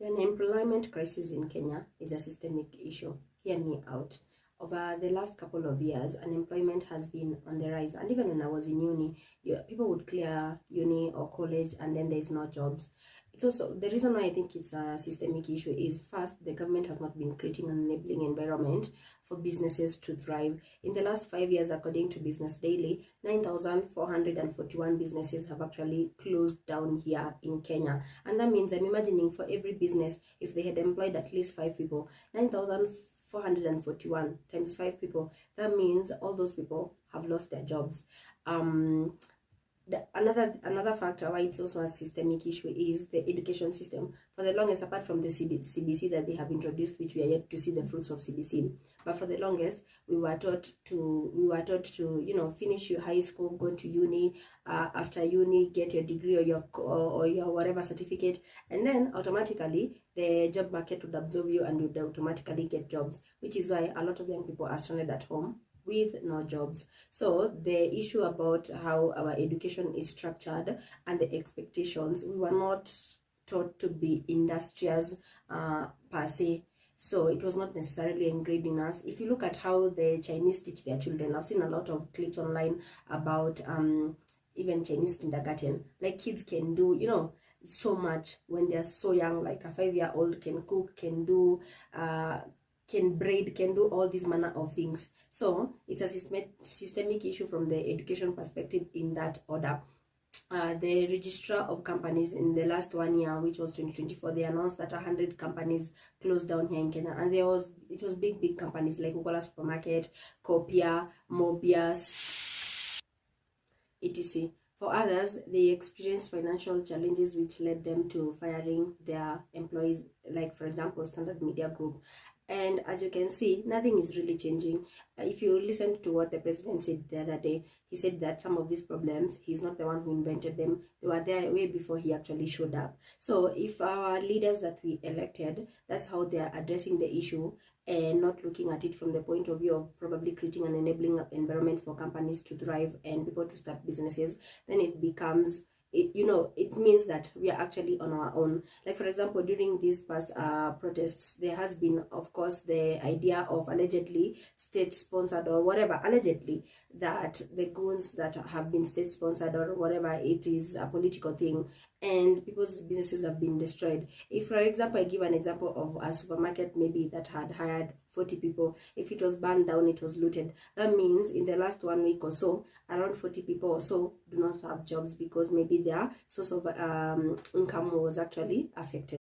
The unemployment crisis in Kenya is a systemic issue. Hear me out. Over the last couple of years, unemployment has been on the rise. And even when I was in uni, people would clear uni or college and then there's no jobs. It's also the reason why I think it's a systemic issue is first, the government has not been creating an enabling environment for businesses to thrive. In the last 5 years, according to Business Daily, 9,441 businesses have actually closed down here in Kenya. And that means I'm imagining for every business, if they had employed at least 5 people, 9,441 times 5 people, that means all those people have lost their jobs. Another factor why it's also a systemic issue is the education system. For the longest, apart from the CBC that they have introduced, which we are yet to see the fruits of CBC, but for the longest we were taught to finish your high school, go to uni, after uni get your degree or your whatever certificate, and then automatically the job market would absorb you and you would automatically get jobs, which is why a lot of young people are stranded at home with no jobs. So the issue about how our education is structured and the expectations, we were not taught to be industrious per se. So it was not necessarily engraved in us. If you look at how the Chinese teach their children, I've seen a lot of clips online about even Chinese kindergarten. Like, kids can do, so much when they're so young. Like a 5-year-old can cook, can do can braid, can do all these manner of things. So it's a systemic issue from the education perspective in that order. The registrar of companies in the last 1 year, which was 2024, they announced that 100 companies closed down here in Kenya, and it was big companies like Google Supermarket, Copia, Mobius, etc. For others, they experienced financial challenges which led them to firing their employees, like for example Standard Media Group. And as you can see, nothing is really changing. If you listen to what the president said the other day, he said that some of these problems, he's not the one who invented them. They were there way before he actually showed up. So if our leaders that we elected, that's how they are addressing the issue and not looking at it from the point of view of probably creating an enabling environment for companies to thrive and people to start businesses, then it becomes, it means that we are actually on our own. Like for example, during these past protests, there has been, of course, the idea of allegedly state-sponsored or whatever, allegedly that the goons that have been state-sponsored or whatever, it is a political thing, and people's businesses have been destroyed. If, for example, I give an example of a supermarket maybe that had hired 40 people, if it was burned down, it was looted, that means in the last 1 week or so, around 40 people or so do not have jobs because maybe their source of income was actually affected.